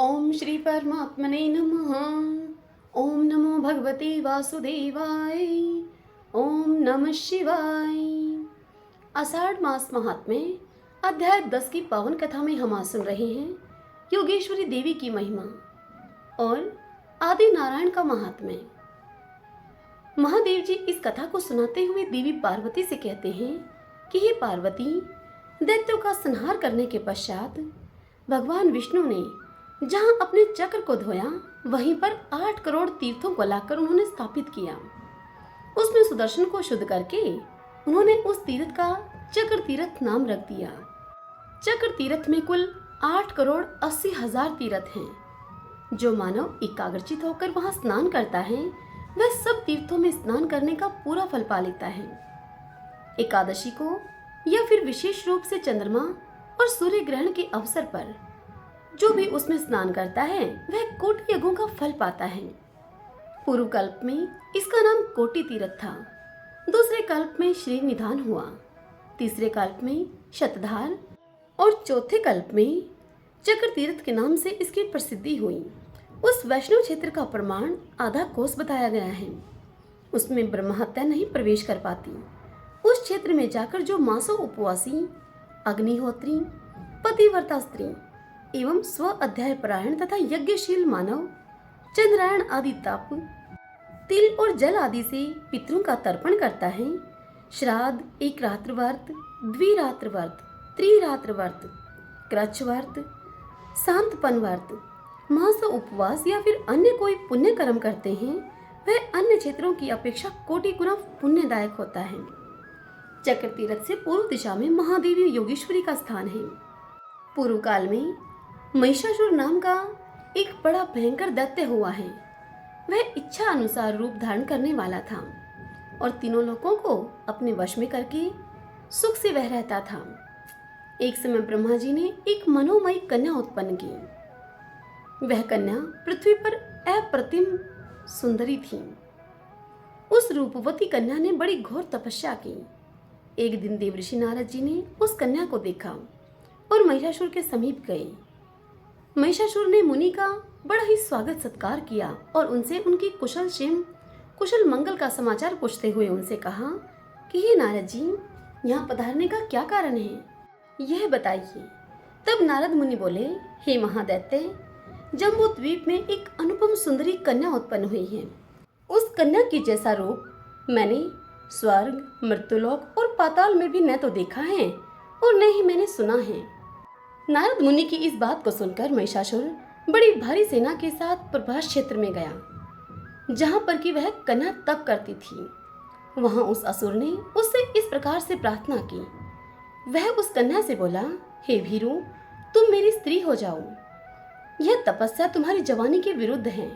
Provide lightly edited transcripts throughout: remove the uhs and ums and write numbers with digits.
ओम श्री परमात्मने नमः। ओम नमो भगवते वासुदेवाय। ओम नमः शिवाय। आषाढ़ मास महात्म्य अध्याय 10 की पावन कथा में हम आज सुन रहे हैं योगेश्वरी देवी की महिमा और आदि नारायण का महात्म्य। महादेव जी इस कथा को सुनाते हुए देवी पार्वती से कहते हैं कि हे पार्वती, दैत्यों का संहार करने के पश्चात भगवान विष्णु ने जहां अपने चक्र को धोया वहीं पर 8 करोड़ तीर्थों को लाकर उन्होंने स्थापित किया। उसमें सुदर्शन को शुद्ध करके उन्होंने उस तीर्थ का चक्र तीर्थ नाम रख दिया। चक्र तीर्थ में कुल 8 करोड़ 80 हजार तीर्थ हैं। जो मानव एकाग्रचित होकर वहां स्नान करता है वह सब तीर्थों में स्नान करने का पूरा फल पा लेता है। एकादशी को या फिर विशेष रूप से चंद्रमा और सूर्य ग्रहण के अवसर पर जो भी उसमें स्नान करता है वह कोटि यज्ञों का फल पाता है। पूर्व कल्प में इसका नाम कोटि तीर्थ था, दूसरे कल्प में श्री निधान हुआ, तीसरे कल्प में शतधार और चौथे कल्प में चक्र तीर्थ के नाम से इसकी प्रसिद्धि हुई। उस वैष्णव क्षेत्र का प्रमाण आधा कोस बताया गया है। उसमें ब्रह्म हत्या नहीं प्रवेश कर पाती। उस क्षेत्र में जाकर जो मासों उपवासी, अग्निहोत्री, पतिव्रता स्त्री एवं स्व अध्याय परायण तथा यज्ञशील मानव चंद्रायण आदि तप, तिल और जल आदि से पितरों का तर्पण करता है, श्राद्ध, एक रात्र व्रत, द्विरात्र व्रत, त्रिरात्र व्रत, कृच्छ व्रत, शांतपन व्रत, मास उपवास या फिर अन्य कोई पुण्य कर्म करते हैं वह अन्य क्षेत्रों की अपेक्षा कोटि गुना पुण्यदायक होता है। चक्र तीर्थ से पूर्व दिशा में महादेवी योगेश्वरी का स्थान है। पूर्व काल में महिषासुर नाम का एक बड़ा भयंकर दैत्य हुआ है। वह इच्छा अनुसार रूप धारण करने वाला था और तीनों लोगों को अपने वश में करके सुख से वह रहता था। एक समय ब्रह्मा जी ने एक मनोमयी कन्या उत्पन्न की। वह कन्या पृथ्वी पर अप्रतिम सुंदरी थी। उस रूपवती कन्या ने बड़ी घोर तपस्या की। एक दिन देवऋषि नारद जी ने उस कन्या को देखा और महिषासुर के समीप गए। महिषासुर ने मुनि का बड़ा ही स्वागत सत्कार किया और उनसे उनकी कुशल क्षेम, कुशल मंगल का समाचार पूछते हुए उनसे कहा कि हे नारद जी, यहाँ पधारने का क्या कारण है, यह बताइए। तब नारद मुनि बोले, हे महादैत्य, जम्बू द्वीप में एक अनुपम सुंदरी कन्या उत्पन्न हुई है। उस कन्या की जैसा रूप मैंने स्वर्ग, मृत्युलोक और पाताल में भी न तो देखा है और न ही मैंने सुना है। नारद मुनि की इस बात को सुनकर महिषासुर बड़ी भारी सेना के साथ प्रभास क्षेत्र में गया, जहां पर कि वह कन्या तप करती थी। वहां उस असुर ने उससे इस प्रकार से प्रार्थना की। वह उस कन्या से बोला, हे भीरू, तुम मेरी स्त्री हो जाओ। यह तपस्या तुम्हारी जवानी के विरुद्ध है।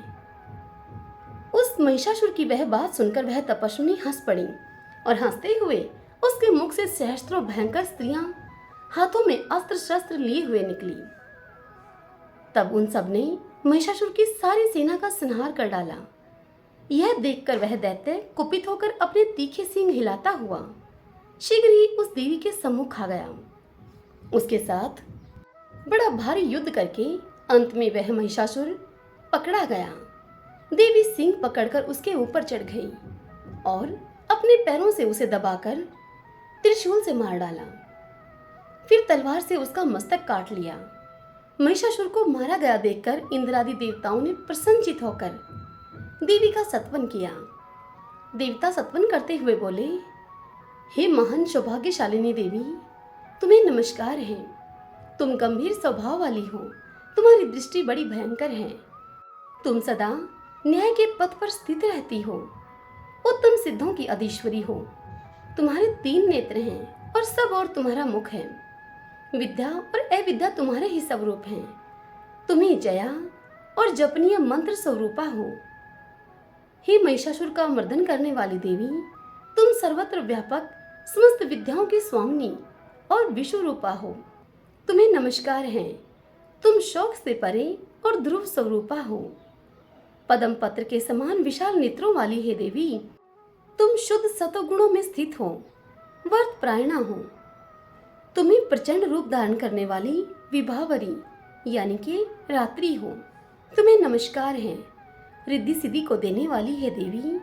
उस महिषासुर की वह बात सुनकर वह तपस्विनी हंस पड़ी और हंसते हुए उसके मुख से सहस्त्रों भयंकर स्त्रियां हाथों में अस्त्र शस्त्र लिए हुए निकली। तब उन सब ने महिषासुर की सारी सेना का संहार कर डाला। यह देखकर वह दैत्य कुपित होकर अपने तीखे सींग हिलाता हुआ शीघ्र ही उस देवी के सम्मुख आ गया। उसके साथ बड़ा भारी युद्ध करके अंत में वह महिषासुर पकड़ा गया। देवी सींग पकड़कर उसके ऊपर चढ़ गई और अपने पैरों से उसे दबाकर त्रिशूल से मार डाला। फिर तलवार से उसका मस्तक काट लिया। महिषासुर को मारा गया देखकर इंद्रादि देवताओं ने प्रसन्नचित होकर देवी का सत्वन किया। देवता सत्वन करते हुए बोले, हे महान सौभाग्यशालिनी देवी, तुम्हें नमस्कार है। तुम गंभीर स्वभाव वाली हो, तुम्हारी दृष्टि बड़ी भयंकर है। तुम सदा न्याय के पथ पर स्थित रहती हो, उत्तम सिद्धों की अधीश्वरी हो। तुम्हारे 3 नेत्र हैं और सब और तुम्हारा मुख है। विद्या और अविद्या तुम्हारे ही स्वरूप हैं। तुम्हें जया और जपनीय मंत्र स्वरूपा हो। हे महिषासुर का मर्दन करने वाली देवी, तुम सर्वत्र व्यापक समस्त विद्याओं की स्वामिनी और विश्व रूपा हो। तुम्हें नमस्कार है। तुम शोक से परे और ध्रुव स्वरूपा हो। पद्म पत्र के समान विशाल नेत्रों वाली हे देवी, तुम शुद्ध सतोगुणों में स्थित हो, वर्त प्रायणा हो। तुम्हें प्रचंड रूप धारण करने वाली विभावरी यानी कि रात्रि हो, तुम्हें नमस्कार है। रिद्धि सिद्धि को देने वाली है देवी,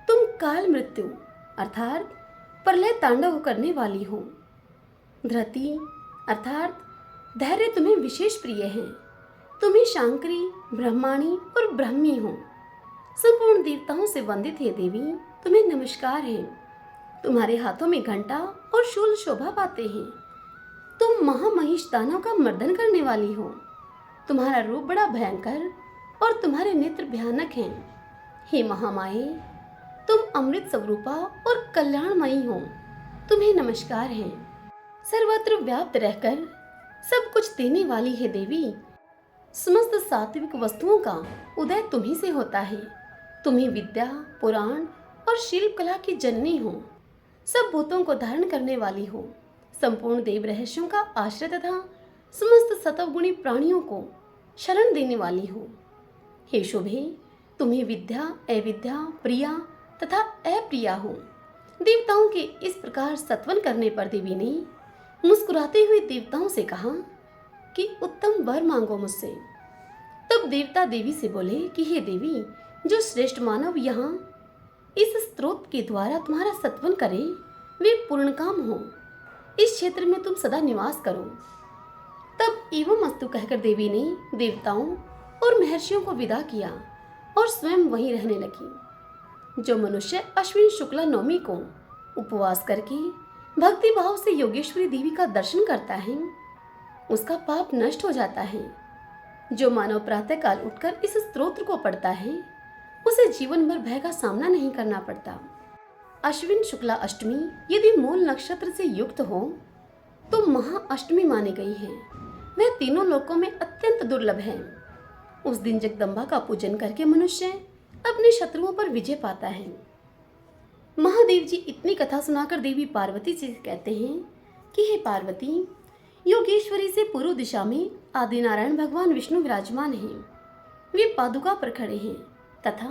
तुम काल मृत्यु अर्थात प्रलय तांडव करने वाली हो। धृति अर्थात धैर्य तुम्हें विशेष प्रिय है। तुम्हें शांकरी, ब्रह्माणी और ब्रह्मी हो। संपूर्ण देवताओं से वंदित है देवी, तुम्हें नमस्कार है। तुम्हारे हाथों में घंटा और शूल शोभा पाते हैं। तुम महामहिष दानव का मर्दन करने वाली हो। तुम्हारा रूप बड़ा भयंकर और तुम्हारे नेत्र भयानक हैं। हे महामाये, तुम अमृत स्वरूपा और कल्याणमयी हो। तुम्हें नमस्कार है। सर्वत्र व्याप्त रहकर सब कुछ देने वाली है देवी। समस्त सात्विक वस्तुओं का उदय तुम्ही से होता है। तुम्ही विद्या, पुराण और शिल्प कला की जननी हो। सब भूतों को धारण करने वाली हो। संपूर्ण देव रहस्यों का आश्रय तथा समस्त सतवगुणी प्राणियों को शरण देने वाली हो। हे शुभे, तुम्हें विद्या, अविद्या, प्रिया तथा अप्रिया हो। देवताओं के इस प्रकार सत्वन करने पर देवी ने मुस्कुराते हुए देवताओं से कहा कि उत्तम वर मांगो मुझसे। तब देवता देवी से बोले कि हे देवी, जो श्रेष्ठ मानव यहाँ इस स्तोत्र के द्वारा तुम्हारा सत्वन करे वे पूर्ण काम हो। इस क्षेत्र में तुम सदा निवास करो। तब एवं अस्तु कहकर देवी ने देवताओं और महर्षियों को विदा किया और स्वयं वहीं रहने लगी। जो मनुष्य अश्विन शुक्ला नवमी को उपवास करके भक्ति भाव से योगेश्वरी देवी का दर्शन करता है, उसका पाप नष्ट हो जाता है। जो मानव प्रातः काल उठकर इस स्तोत्र को पढ़ता है, उसे जीवन भर भय का सामना नहीं करना पड़ता। अश्विन शुक्ला अष्टमी यदि मूल नक्षत्र से युक्त हो तो महाअष्टमी मानी गई है। वह तीनों लोकों में अत्यंत दुर्लभ है। उस दिन जगदम्बा का पूजन करके मनुष्य अपने शत्रुओं पर विजय पाता है। महादेव जी इतनी कथा सुनाकर देवी पार्वती से कहते हैं कि हे पार्वती, योगेश्वरी से पूर्व दिशा में आदि नारायण भगवान विष्णु विराजमान हैं। वे पादुका पर खड़े हैं तथा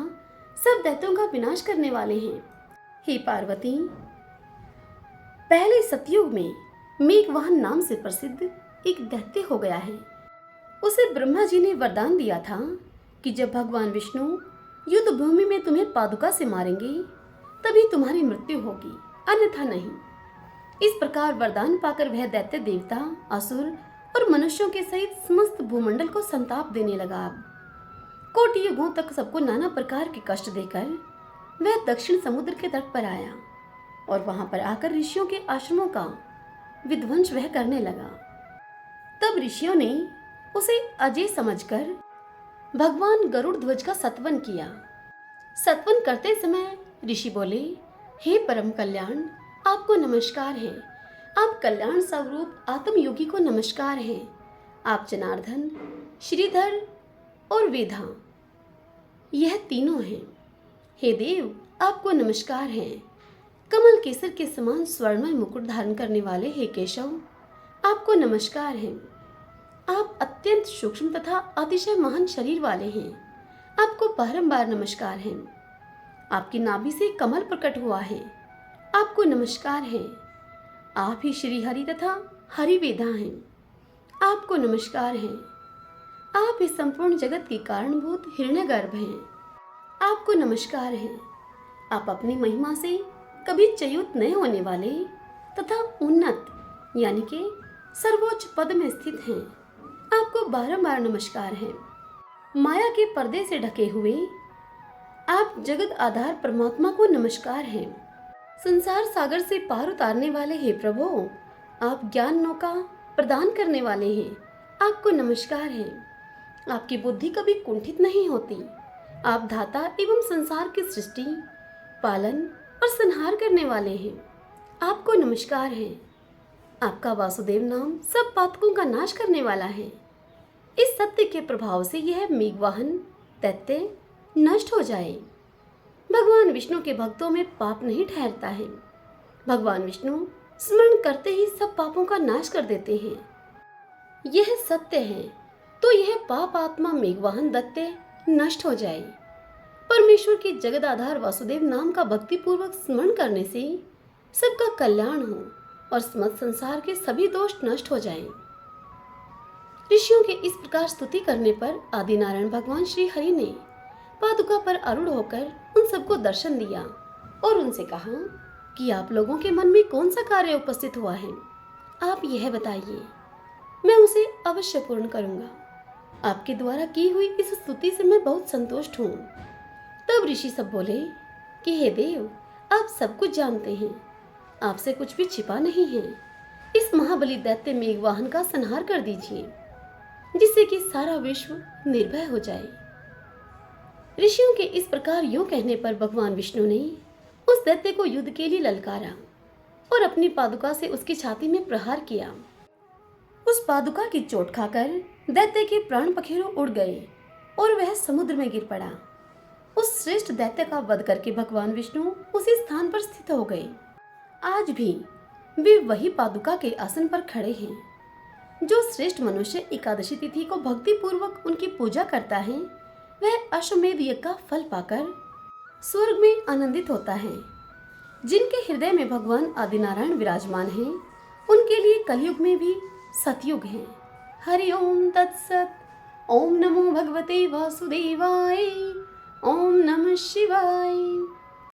सब दैत्यों का विनाश करने वाले हैं। हे पार्वती, पहले सतयुग में मेघवाहन नाम से प्रसिद्ध एक दैत्य हो गया है। उसे ब्रह्मा जी ने वरदान दिया था कि जब भगवान विष्णु युद्ध भूमि में तुम्हें पादुका से मारेंगे तभी तुम्हारी मृत्यु होगी, अन्यथा नहीं। इस प्रकार वरदान पाकर वह दैत्य देवता, असुर और मनुष्यों के सहित समस्त भूमंडल को संताप देने लगा। कोटि युगों तक सबको नाना प्रकार के कष्ट देकर वह दक्षिण समुद्र के तट पर आया और वहां पर आकर ऋषियों के आश्रमों का विध्वंस वह करने लगा। तब ऋषियों ने उसे अजय समझकर भगवान गरुड़ ध्वज का सत्वन किया। सत्वन करते समय ऋषि बोले, हे परम कल्याण, आपको नमस्कार है। आप कल्याण स्वरूप आत्मयोगी को नमस्कार है। आप जनार्दन, श्रीधर और वेधा, यह तीनों हैं। हे देव, आपको नमस्कार है। कमल केसर के समान स्वर्णमय मुकुट धारण करने वाले हे केशव, आपको नमस्कार है। आप अत्यंत सूक्ष्म तथा अतिशय महान शरीर वाले हैं। आपको बारंबार नमस्कार है। आपकी नाभि से कमल प्रकट हुआ है। आपको नमस्कार है। आप ही श्री हरि तथा हरिवेदा हैं। आपको नमस्कार है। आप इस संपूर्ण जगत के कारणभूत हिरण्यगर्भ हैं। आपको नमस्कार है। आप अपनी महिमा से कभी च्युत नहीं होने वाले तथा उन्नत यानी कि सर्वोच्च पद में स्थित हैं। आपको बारंबार नमस्कार है। माया के पर्दे से ढके हुए आप जगत आधार परमात्मा को नमस्कार है। संसार सागर से पार उतारने वाले हे प्रभु, आप ज्ञान नौका प्रदान करने वाले हैं। आपको नमस्कार है। आपकी बुद्धि कभी कुंठित नहीं होती। आप धाता एवं संसार की सृष्टि, पालन और संहार करने वाले हैं। आपको नमस्कार है। आपका वासुदेव नाम सब पातकों का नाश करने वाला है। इस सत्य के प्रभाव से यह मेघवाहन दैत्य नष्ट हो जाए। भगवान विष्णु के भक्तों में पाप नहीं ठहरता है। भगवान विष्णु स्मरण करते ही सब पापों का नाश कर देते हैं। यह सत्य है, तो यह पाप आत्मा मेघवाहन दैत्य नष्ट हो जाए। परमेश्वर के जगत आधार वासुदेव नाम का भक्ति पूर्वक स्मरण करने से सबका कल्याण हो और समस्त संसार के सभी दोष नष्ट हो जाएं। ऋषियों के इस प्रकार स्तुति करने पर आदिनारायण भगवान श्री हरि ने पादुका पर आरूढ़ होकर उन सबको दर्शन दिया और उनसे कहा कि आप लोगों के मन में कौन सा कार्य उपस्थित हुआ है, आप यह बताइए, मैं उसे अवश्य पूर्ण करूंगा। आपके द्वारा की हुई इस स्तुति से मैं बहुत संतुष्ट हूँ। तब ऋषि सब बोले कि हे देव, आप सब कुछ जानते हैं, आपसे कुछ भी छिपा नहीं है। इस महाबली दैत्य मेघवाहन का संहार कर दीजिए, जिससे कि सारा विश्व निर्भय हो जाए। ऋषियों के इस प्रकार यूं कहने पर भगवान विष्णु ने उस दैत्य को युद्ध के लिए ललकारा और अपनी पादुका से उसकी छाती में प्रहार किया। उस पादुका की चोट खाकर दैत्य के प्राण पखेरु उड़ गए और वह समुद्र में गिर पड़ा। उस श्रेष्ठ दैत्य का वध करके भगवान विष्णु उसी स्थान पर स्थित हो गए। आज भी वे वही पादुका के आसन पर खड़े हैं। जो श्रेष्ठ मनुष्य एकादशी तिथि को भक्ति पूर्वक उनकी पूजा करता है, वह अश्वमेध यज्ञ का फल पाकर स्वर्ग में आनंदित होता है। जिनके हृदय में भगवान आदिनारायण विराजमान हैं, उनके लिए कलयुग में भी सतयुग है। हरि ओम तत्सत। ओम नमो भगवते वासुदेवाय। ओम नमः शिवाय।